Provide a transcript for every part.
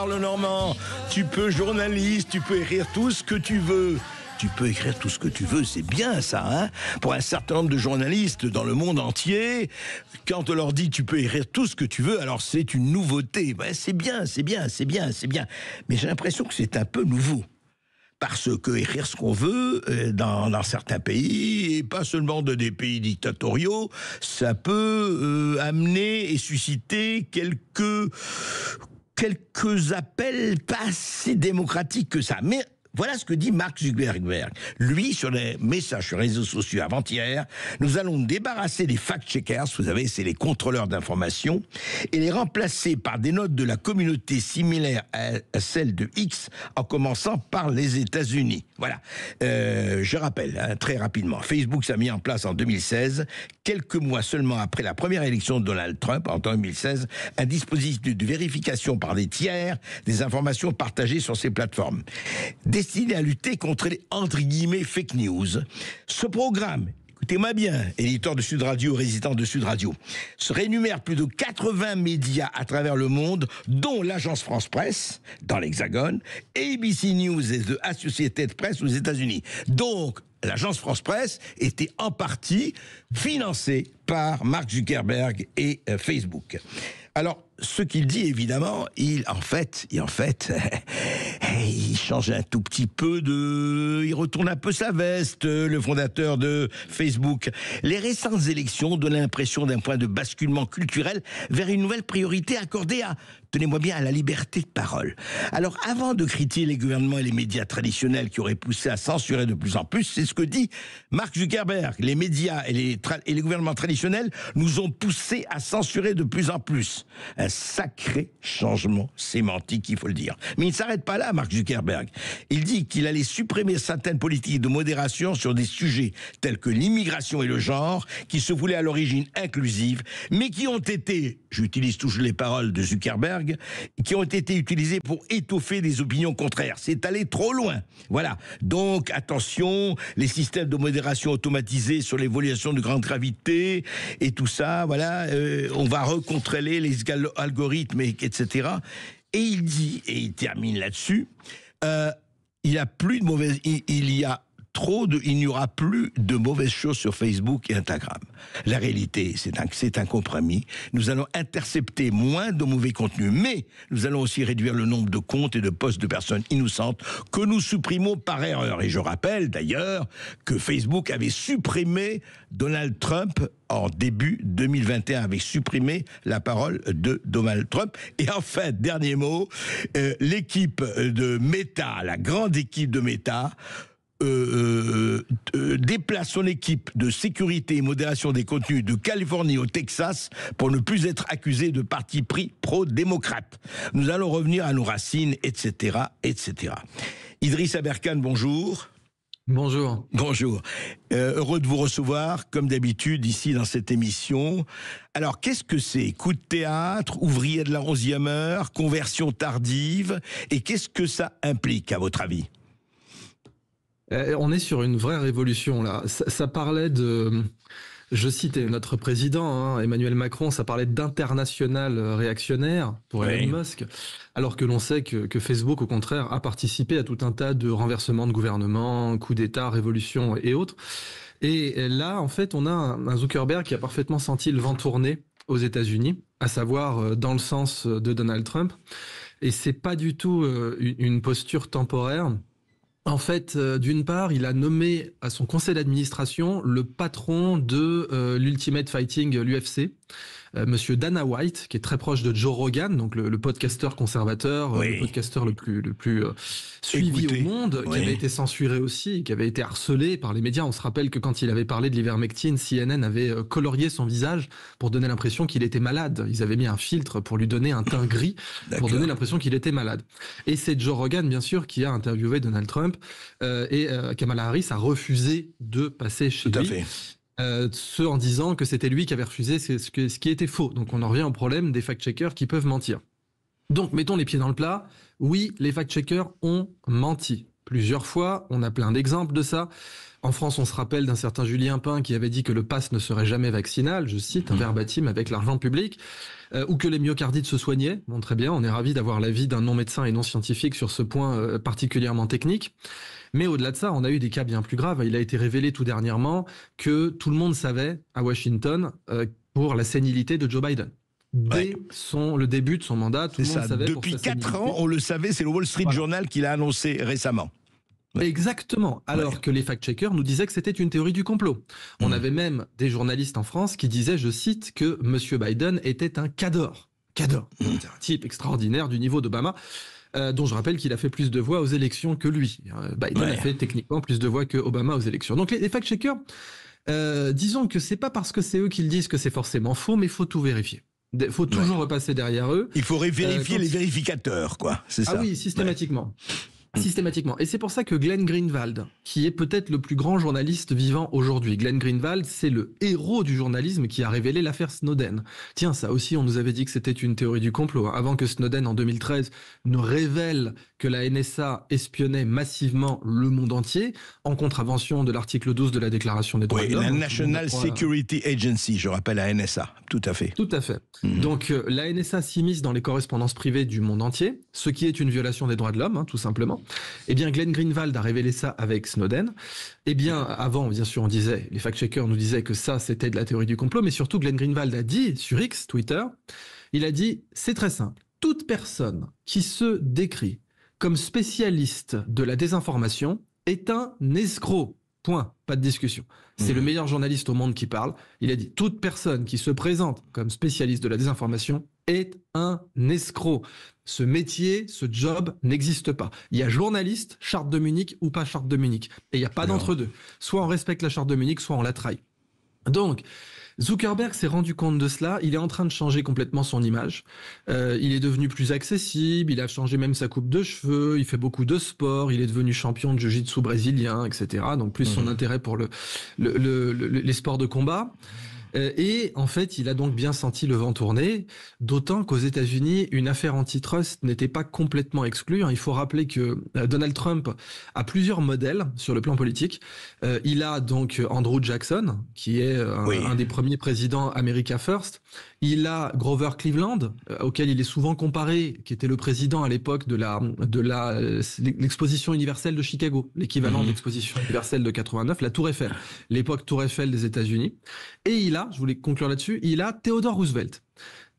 Charles Normand. Tu peux journaliste, tu peux écrire tout ce que tu veux. Tu peux écrire tout ce que tu veux, c'est bien ça, hein. Pour un certain nombre de journalistes dans le monde entier, quand on leur dit tu peux écrire tout ce que tu veux, alors c'est une nouveauté. Ben, c'est bien. Mais j'ai l'impression que c'est un peu nouveau. Parce que écrire ce qu'on veut dans certains pays, et pas seulement de des pays dictatoriaux, ça peut amener et susciter quelques appels pas si démocratiques que ça. Mais voilà ce que dit Mark Zuckerberg. Lui, sur les messages sur les réseaux sociaux avant-hier, nous allons nous débarrasser des fact-checkers, vous savez, c'est les contrôleurs d'information, et les remplacer par des notes de la communauté similaires à celles de X, en commençant par les États-Unis. Voilà. Je rappelle, hein, très rapidement, Facebook s'est mis en place en 2016, quelques mois seulement après la première élection de Donald Trump, en 2016, un dispositif de vérification par des tiers des informations partagées sur ces plateformes. Destiné à lutter contre les, entre guillemets, fake news. Ce programme, écoutez-moi bien, éditeur de Sud Radio, résident de Sud Radio, se rémunère plus de 80 médias à travers le monde, dont l'agence France Presse, dans l'Hexagone, ABC News et The Associated Press aux États-Unis. Donc, l'agence France Presse était en partie financée par Mark Zuckerberg et Facebook. Alors, ce qu'il dit, évidemment, il change un tout petit peu il retourne un peu sa veste, le fondateur de Facebook. Les récentes élections donnent l'impression d'un point de basculement culturel vers une nouvelle priorité accordée tenez-moi bien, à la liberté de parole. Alors, avant de critiquer les gouvernements et les médias traditionnels qui auraient poussé à censurer de plus en plus, c'est ce que dit Mark Zuckerberg. Les médias et les gouvernements traditionnels nous ont poussé à censurer de plus en plus. Un sacré changement sémantique, il faut le dire. Mais il ne s'arrête pas là, Mark Zuckerberg. Il dit qu'il allait supprimer certaines politiques de modération sur des sujets tels que l'immigration et le genre, qui se voulaient à l'origine inclusives, mais qui ont été, j'utilise toujours les paroles de Zuckerberg, qui ont été utilisées pour étoffer des opinions contraires. C'est aller trop loin. Voilà. Donc, attention, les systèmes de modération automatisés sur l'évaluation de grande gravité et tout ça, voilà, on va recontrôler les algorithmes, etc. Et il dit, et il termine là-dessus, il n'y aura plus de mauvaises choses sur Facebook et Instagram. La réalité, c'est un compromis. Nous allons intercepter moins de mauvais contenus, mais nous allons aussi réduire le nombre de comptes et de posts de personnes innocentes que nous supprimons par erreur. Et je rappelle d'ailleurs que Facebook avait supprimé Donald Trump en début 2021, avait supprimé la parole de Donald Trump. Et enfin, dernier mot, l'équipe de Meta, la grande équipe de Meta, déplace son équipe de sécurité et modération des contenus de Californie au Texas pour ne plus être accusé de parti pris pro-démocrate. Nous allons revenir à nos racines, etc., etc. Idriss Aberkane, bonjour. Bonjour. Bonjour. Heureux de vous recevoir, comme d'habitude, ici dans cette émission. Alors, qu'est-ce que c'est? Coup de théâtre, ouvrier de la 11e heure, conversion tardive, et qu'est-ce que ça implique, à votre avis? On est sur une vraie révolution, là. Ça parlait je citais notre président, Emmanuel Macron, ça parlait d'international réactionnaire pour Elon Musk, alors que l'on sait que Facebook, au contraire, a participé à tout un tas de renversements de gouvernement, coups d'État, révolutions et autres. Et là, en fait, on a un Zuckerberg qui a parfaitement senti le vent tourner aux États-Unis, à savoir dans le sens de Donald Trump. Et c'est pas du tout une posture temporaire. En fait, d'une part, il a nommé à son conseil d'administration le patron de l'Ultimate Fighting, l'UFC, monsieur Dana White, qui est très proche de Joe Rogan, donc le podcasteur conservateur, le podcasteur le plus suivi au monde, qui avait été censuré aussi, qui avait été harcelé par les médias. On se rappelle que quand il avait parlé de l'ivermectine, CNN avait colorié son visage pour donner l'impression qu'il était malade. Ils avaient mis un filtre pour lui donner un teint gris, pour donner l'impression qu'il était malade. Et c'est Joe Rogan, bien sûr, qui a interviewé Donald Trump, et Kamala Harris a refusé de passer chez lui. Tout à fait. Ce en disant que c'était lui qui avait refusé ce qui était faux. Donc on en revient au problème des fact-checkers qui peuvent mentir. Donc mettons les pieds dans le plat. Oui, les fact-checkers ont menti. plusieurs fois. On a plein d'exemples de ça. En France, on se rappelle d'un certain Julien Pain qui avait dit que le pass ne serait jamais vaccinal, je cite, un verbatim avec l'argent public, ou que les myocardites se soignaient. Bon, très bien, on est ravis d'avoir l'avis d'un non-médecin et non-scientifique sur ce point particulièrement technique. Mais au-delà de ça, on a eu des cas bien plus graves. Il a été révélé tout dernièrement que tout le monde savait à Washington pour la sénilité de Joe Biden. Dès le début de son mandat, tout le monde savait. Depuis 4 ans, on le savait, c'est le Wall Street Journal qui l'a annoncé récemment. Exactement, alors que les fact-checkers nous disaient que c'était une théorie du complot. On avait même des journalistes en France qui disaient, je cite, que M. Biden était un cador. Cador, c'est un type extraordinaire du niveau d'Obama, dont je rappelle qu'il a fait plus de voix aux élections que lui. Biden a fait techniquement plus de voix que Obama aux élections. Donc les fact-checkers, disons que c'est pas parce que c'est eux qui le disent que c'est forcément faux, mais il faut tout vérifier. Il faut toujours repasser derrière eux. Il faut vérifier les vérificateurs, quoi. C'est ça. Ah oui, systématiquement. Systématiquement. Et c'est pour ça que Glenn Greenwald, qui est peut-être le plus grand journaliste vivant aujourd'hui, Glenn Greenwald, c'est le héros du journalisme qui a révélé l'affaire Snowden. Tiens, ça aussi, on nous avait dit que c'était une théorie du complot. Avant que Snowden, en 2013, ne révèle que la NSA espionnait massivement le monde entier, en contravention de l'article 12 de la Déclaration des droits de l'homme. La National Security Agency, je rappelle la NSA, tout à fait. Tout à fait. Donc, la NSA s'immisce dans les correspondances privées du monde entier, ce qui est une violation des droits de l'homme, tout simplement. Eh bien, Glenn Greenwald a révélé ça avec Snowden. Eh bien, avant, bien sûr, on disait, les fact-checkers nous disaient que ça, c'était de la théorie du complot, mais surtout, Glenn Greenwald a dit sur X, Twitter, il a dit, c'est très simple, toute personne qui se décrit comme spécialiste de la désinformation est un escroc. Point. Pas de discussion. C'est le meilleur journaliste au monde qui parle. Il a dit, toute personne qui se présente comme spécialiste de la désinformation est un escroc. Ce métier, ce job n'existe pas. Il y a journaliste, charte de Munich ou pas charte de Munich. Et il n'y a pas d'entre-deux. Soit on respecte la charte de Munich, soit on la trahit. Donc, Zuckerberg s'est rendu compte de cela, il est en train de changer complètement son image, il est devenu plus accessible, il a changé même sa coupe de cheveux, il fait beaucoup de sport, il est devenu champion de jiu-jitsu brésilien, etc. Donc plus son intérêt pour les sports de combat. Et en fait, il a donc bien senti le vent tourner, d'autant qu'aux États-Unis, une affaire antitrust n'était pas complètement exclue. Il faut rappeler que Donald Trump a plusieurs modèles sur le plan politique. Il a donc Andrew Jackson, qui est un des premiers présidents America First. Il a Grover Cleveland, auquel il est souvent comparé, qui était le président à l'époque de l'exposition universelle de Chicago, l'équivalent de l'exposition universelle de 89, la Tour Eiffel, l'époque Tour Eiffel des États-Unis. Et il a, je voulais conclure là-dessus, il a Theodore Roosevelt.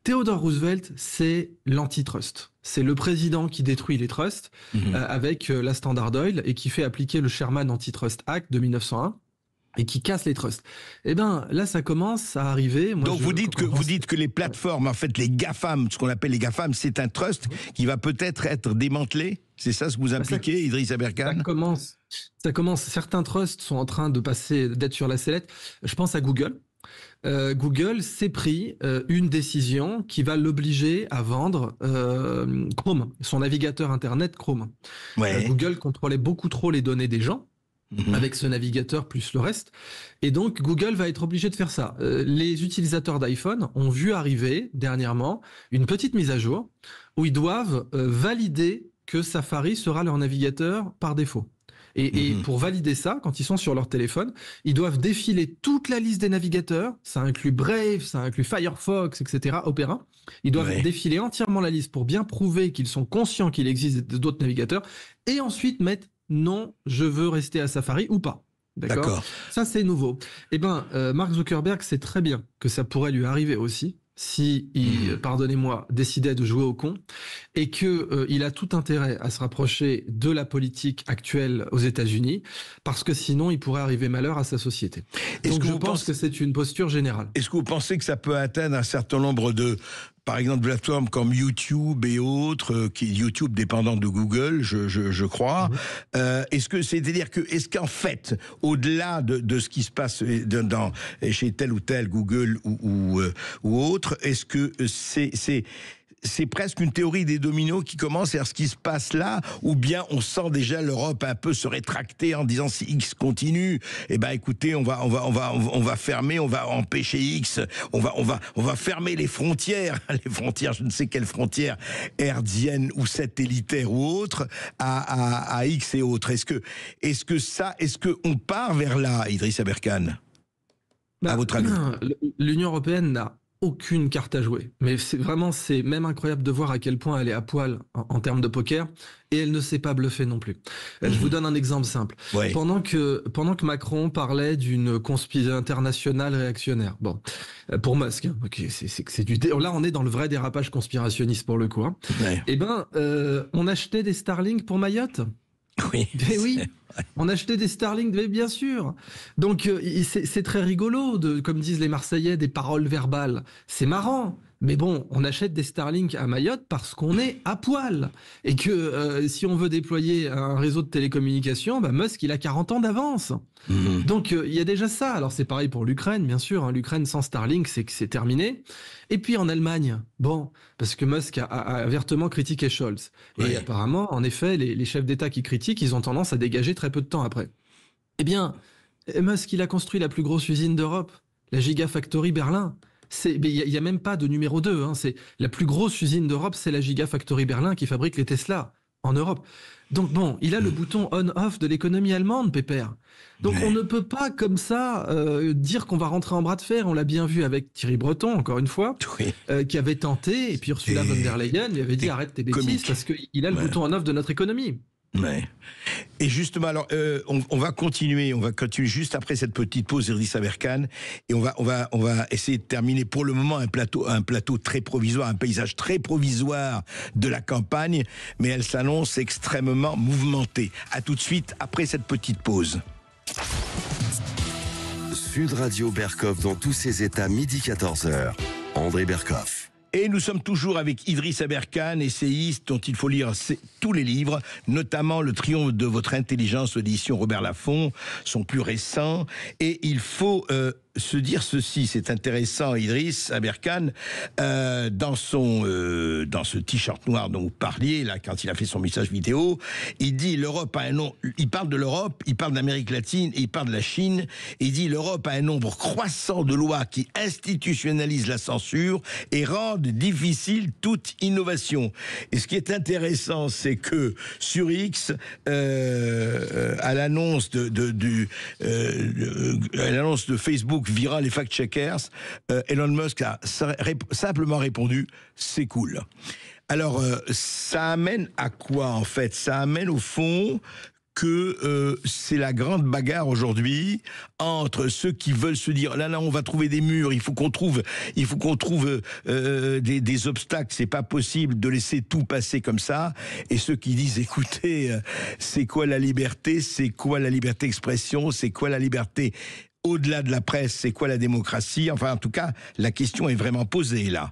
Theodore Roosevelt, c'est l'antitrust. C'est le président qui détruit les trusts avec la Standard Oil et qui fait appliquer le Sherman Antitrust Act de 1901. Et qui casse les trusts. Eh ben, là, ça commence à arriver. Donc, vous dites que les plateformes, en fait, les GAFAM, ce qu'on appelle les GAFAM, c'est un trust qui va peut-être être démantelé? C'est ça ce que vous impliquez, Idriss Aberkan? Ça commence. Certains trusts sont en train d'être sur la sellette. Je pense à Google. Google s'est pris une décision qui va l'obliger à vendre Chrome, son navigateur Internet Chrome. Google contrôlait beaucoup trop les données des gens. Avec ce navigateur plus le reste. Et donc, Google va être obligé de faire ça. Les utilisateurs d'iPhone ont vu arriver, dernièrement, une petite mise à jour où ils doivent valider que Safari sera leur navigateur par défaut. Et pour valider ça, quand ils sont sur leur téléphone, ils doivent défiler toute la liste des navigateurs. Ça inclut Brave, ça inclut Firefox, etc., Opera. Ils doivent défiler entièrement la liste pour bien prouver qu'ils sont conscients qu'il existe d'autres navigateurs. Et ensuite mettre non, je veux rester à Safari ou pas. D'accord. Ça, c'est nouveau. Eh bien, Mark Zuckerberg sait très bien que ça pourrait lui arriver aussi si il, pardonnez-moi, décidait de jouer au con et que il a tout intérêt à se rapprocher de la politique actuelle aux États-Unis parce que sinon, il pourrait arriver malheur à sa société. Donc, je pense que c'est une posture générale. Est-ce que vous pensez que ça peut atteindre un certain nombre de, par exemple, plateformes comme YouTube et autres, YouTube dépendant de Google, je crois. Est-ce qu'en fait, au-delà de ce qui se passe chez tel ou tel Google ou autre, est-ce que c'est presque une théorie des dominos qui commence à ce qui se passe là, ou bien on sent déjà l'Europe un peu se rétracter en disant si X continue, eh ben écoutez, on va fermer, on va empêcher X, on va fermer les frontières, je ne sais quelles frontières, hertziennes ou satellitaires ou autres, à X et autres. Est-ce que on part vers là, Idriss Aberkane, à votre avis? L'Union européenne n'a aucune carte à jouer. Mais c'est même incroyable de voir à quel point elle est à poil en termes de poker, et elle ne sait pas bluffer non plus. Je vous donne un exemple simple. Ouais. Pendant que Macron parlait d'une conspiration internationale réactionnaire, bon, pour Musk, hein, okay, là on est dans le vrai dérapage conspirationniste pour le coup. Hein. Ouais. Eh ben, on achetait des Starlink pour Mayotte. Oui. Mais oui, on achetait des Starlink, bien sûr. Donc c'est très rigolo, comme disent les Marseillais, des paroles verbales. C'est marrant. Mais bon, on achète des Starlink à Mayotte parce qu'on est à poil. Et que si on veut déployer un réseau de télécommunications, Musk, il a 40 ans d'avance. Donc il y a déjà ça. Alors c'est pareil pour l'Ukraine, bien sûr. Hein. L'Ukraine sans Starlink, c'est terminé. Et puis en Allemagne, bon, parce que Musk a vertement critiqué Scholz. Oui. Et apparemment, en effet, les chefs d'État qui critiquent, ils ont tendance à dégager très peu de temps après. Eh bien, Musk, il a construit la plus grosse usine d'Europe, la Gigafactory Berlin. Il n'y a même pas de numéro 2. Hein. C'est la plus grosse usine d'Europe, c'est la Gigafactory Berlin qui fabrique les Tesla en Europe. Donc bon, il a le bouton on-off de l'économie allemande, Pépère. Donc on ne peut pas comme ça dire qu'on va rentrer en bras de fer. On l'a bien vu avec Thierry Breton, encore une fois, qui avait tenté, et puis Ursula von der Leyen lui avait dit arrête tes bêtises parce qu'il a le bouton on-off de notre économie. Ouais. Et justement, alors, on va continuer juste après cette petite pause d'Idriss Aberkane, et on va essayer de terminer pour le moment un plateau très provisoire, un paysage très provisoire de la campagne, mais elle s'annonce extrêmement mouvementée. À tout de suite après cette petite pause. Sud Radio Berkov dans tous ses états, midi 14h. André Berkov. Et nous sommes toujours avec Idriss Aberkane, essayiste dont il faut lire tous les livres, notamment Le Triomphe de votre intelligence, l'édition Robert Laffont, son plus récent. Et il faut se dire ceci, c'est intéressant, Idriss Aberkane, dans ce t-shirt noir dont vous parliez, là, quand il a fait son message vidéo, il dit l'Europe a un nom, il parle de l'Europe, il parle d'Amérique latine, et il parle de la Chine, il dit l'Europe a un nombre croissant de lois qui institutionnalisent la censure et rendent difficile toute innovation. Et ce qui est intéressant, c'est que sur X, à l'annonce de Facebook virant les fact-checkers, Elon Musk a simplement répondu « c'est cool ». Alors, ça amène à quoi, en fait? Ça amène, au fond, que c'est la grande bagarre aujourd'hui entre ceux qui veulent se dire là on va trouver des murs, il faut qu'on trouve des obstacles, c'est pas possible de laisser tout passer comme ça, et ceux qui disent écoutez, c'est quoi la liberté, c'est quoi la liberté d'expression, c'est quoi la liberté au-delà de la presse, c'est quoi la démocratie? Enfin, en tout cas, la question est vraiment posée là.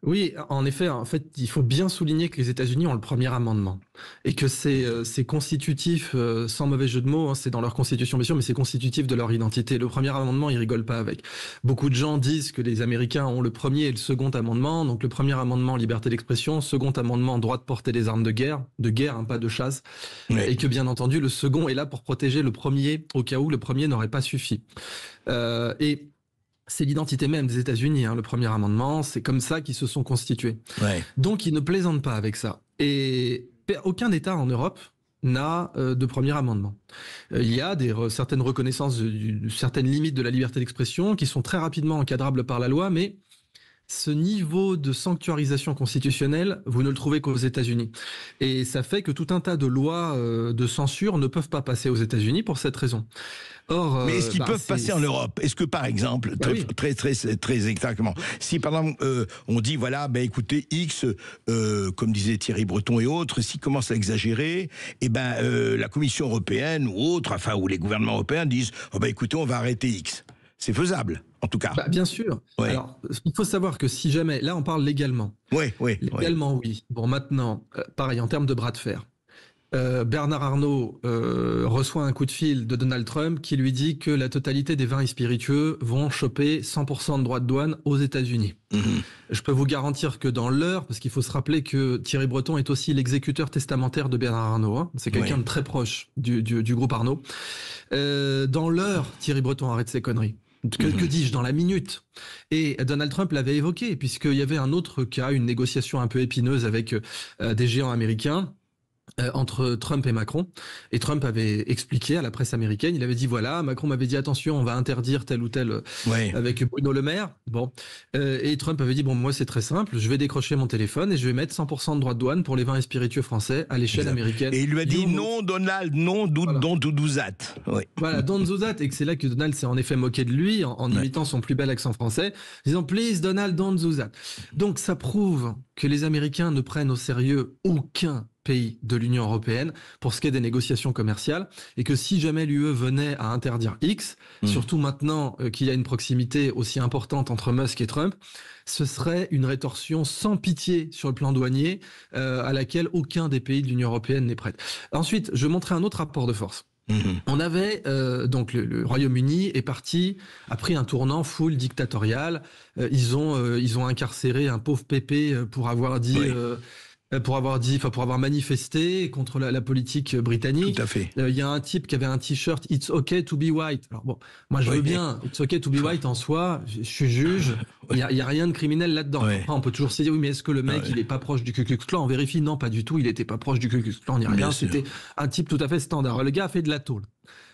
Oui, en effet, il faut bien souligner que les États-Unis ont le premier amendement et que c'est constitutif, sans mauvais jeu de mots, hein, c'est dans leur constitution bien sûr, mais c'est constitutif de leur identité. Le premier amendement, ils rigolent pas avec. Beaucoup de gens disent que les Américains ont le premier et le second amendement. Donc le premier amendement, liberté d'expression, second amendement, droit de porter des armes de guerre, hein, pas de chasse, et que bien entendu le second est là pour protéger le premier au cas où le premier n'aurait pas suffi. Et c'est l'identité même des États-Unis, hein, le premier amendement, c'est comme ça qu'ils se sont constitués. Ouais. Donc ils ne plaisantent pas avec ça. Et aucun État en Europe n'a de premier amendement. Il y a certaines reconnaissances, certaines limites de la liberté d'expression qui sont très rapidement encadrables par la loi, mais ce niveau de sanctuarisation constitutionnelle, vous ne le trouvez qu'aux États-Unis. Et ça fait que tout un tas de lois de censure ne peuvent pas passer aux États-Unis pour cette raison. Or, mais est-ce qu'ils peuvent passer en Europe? Est-ce que, par exemple, très exactement, si par exemple on dit voilà, écoutez, X, comme disait Thierry Breton et autres, s'ils commencent à exagérer, la Commission européenne ou autres, ou les gouvernements européens disent écoutez, on va arrêter X. C'est faisable, en tout cas. Bien sûr. Ouais. Alors, il faut savoir que si jamais, là, on parle légalement. Oui. Légalement, oui. Bon, maintenant, pareil, en termes de bras de fer. Bernard Arnault reçoit un coup de fil de Donald Trump qui lui dit que la totalité des vins et spiritueux vont choper 100% de droits de douane aux États-Unis. Je peux vous garantir que dans l'heure, parce qu'il faut se rappeler que Thierry Breton est aussi l'exécuteur testamentaire de Bernard Arnault, hein, c'est quelqu'un de très proche du groupe Arnault. Dans l'heure, Thierry Breton arrête ses conneries. Que dis-je, dans la minute. Et Donald Trump l'avait évoqué, puisqu'il y avait un autre cas, une négociation un peu épineuse avec des géants américains, entre Trump et Macron. Et Trump avait expliqué à la presse américaine, il avait dit voilà, Macron m'avait dit attention, on va interdire tel ou tel avec Bruno Le Maire. Bon, et Trump avait dit bon, moi c'est très simple, je vais décrocher mon téléphone et je vais mettre 100% de droits de douane pour les vins et spiritueux français à l'échelle américaine. Et il lui a dit non, Donald, non, don't do that. Voilà, don't do that. Et que c'est là que Donald s'est en effet moqué de lui en imitant son plus bel accent français, disant please Donald, don't do that. Donc ça prouve que les Américains ne prennent au sérieux aucun pays de l'Union européenne pour ce qui est des négociations commerciales, et que si jamais l'UE venait à interdire X, surtout maintenant qu'il y a une proximité aussi importante entre Musk et Trump, ce serait une rétorsion sans pitié sur le plan douanier à laquelle aucun des pays de l'Union européenne n'est prêt. Ensuite, je montrais un autre rapport de force. On avait donc le Royaume-Uni est parti, a pris un tournant full dictatorial. Ils ont incarcéré un pauvre Pépé pour avoir dit pour avoir manifesté contre la politique britannique. Tout à fait. Il y a un type qui avait un t-shirt It's okay to be white. Alors bon, moi je veux bien It's okay to be white en soi, je suis juge, il y a rien de criminel là-dedans. Après, on peut toujours se dire oui, mais est-ce que le mec il est pas proche du Ku Klux Klan? On vérifie, non, pas du tout, il était pas proche du Ku Klux Klan, ni rien, c'était un type tout à fait standard. Le gars a fait de la tôle.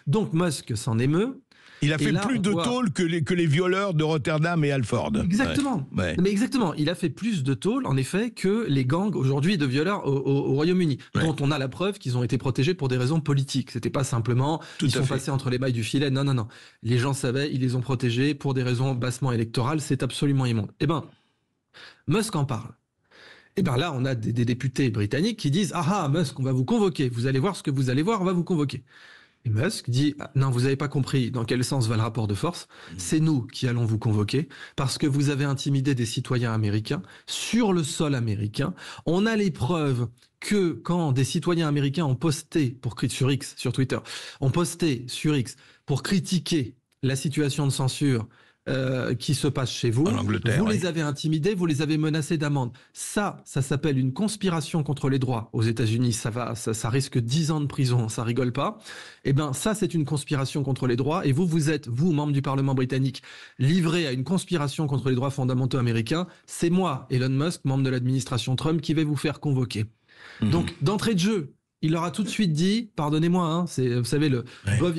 Donc Musk s'en émeut. Il a fait plus de tôle que les violeurs de Rotterdam et Alford. Exactement. Mais exactement. Il a fait plus de tôle, en effet, que les gangs aujourd'hui de violeurs au Royaume-Uni, dont on a la preuve qu'ils ont été protégés pour des raisons politiques. C'était pas simplement ils sont passés entre les mailles du filet. Non. Les gens savaient, ils les ont protégés pour des raisons bassement électorales. C'est absolument immonde. Eh ben, Musk en parle. Et ben là, on a des députés britanniques qui disent Musk, on va vous convoquer. Vous allez voir ce que vous allez voir, on va vous convoquer. Et Musk dit non, vous n'avez pas compris dans quel sens va le rapport de force. C'est nous qui allons vous convoquer parce que vous avez intimidé des citoyens américains sur le sol américain. On a les preuves que quand des citoyens américains ont posté sur Twitter, ont posté sur X pour critiquer la situation de censure qui se passe chez vous, vous les avez intimidés, vous les avez menacés d'amende. Ça s'appelle une conspiration contre les droits. Aux États-Unis, ça risque 10 ans de prison, ça rigole pas. Eh ben, ça, c'est une conspiration contre les droits. Et vous êtes, membres du Parlement britannique, livrés à une conspiration contre les droits fondamentaux américains. C'est moi, Elon Musk, membre de l'administration Trump, qui vais vous faire convoquer. Donc, d'entrée de jeu, il leur a tout de suite dit, pardonnez-moi, c'est, vous savez, le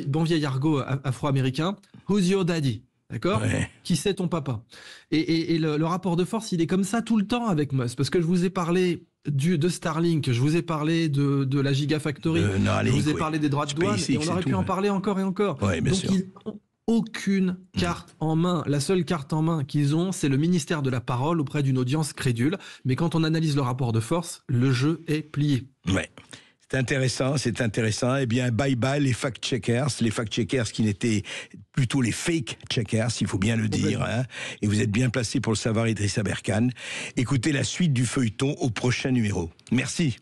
bon vieil argot afro-américain, who's your daddy? D'accord ? Qui c'est ton papa ? Et le rapport de force, il est comme ça tout le temps avec Musk. Parce que je vous ai parlé de Starlink, je vous ai parlé de la Gigafactory, je vous ai parlé des droits de douane, et on aurait pu en parler encore et encore. Donc ils n'ont aucune carte en main. La seule carte en main qu'ils ont, c'est le ministère de la parole auprès d'une audience crédule. Mais quand on analyse le rapport de force, le jeu est plié. C'est intéressant. Eh bien, bye bye les fact-checkers qui n'étaient plutôt les fake-checkers, il faut bien le dire. Hein. Et vous êtes bien placé pour le savoir, Idrissa Berkane. Écoutez la suite du feuilleton au prochain numéro. Merci.